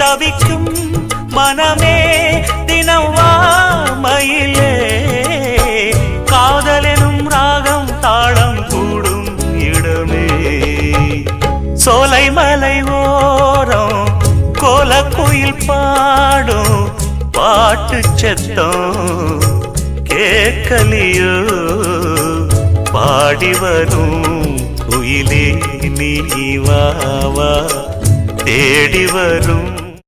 தவிக்கும் மனமே தினம் வா மயிலே, காதலெனும் ராகம் தாளம் கூடும் இடமே. சோலை மலை ஓரம் கோலக்குயில் பாடும் பாட்டு சத்தம் கேட்கலியோ, பாடி வரும் குயிலே நீ வா வா, தேடி வரும்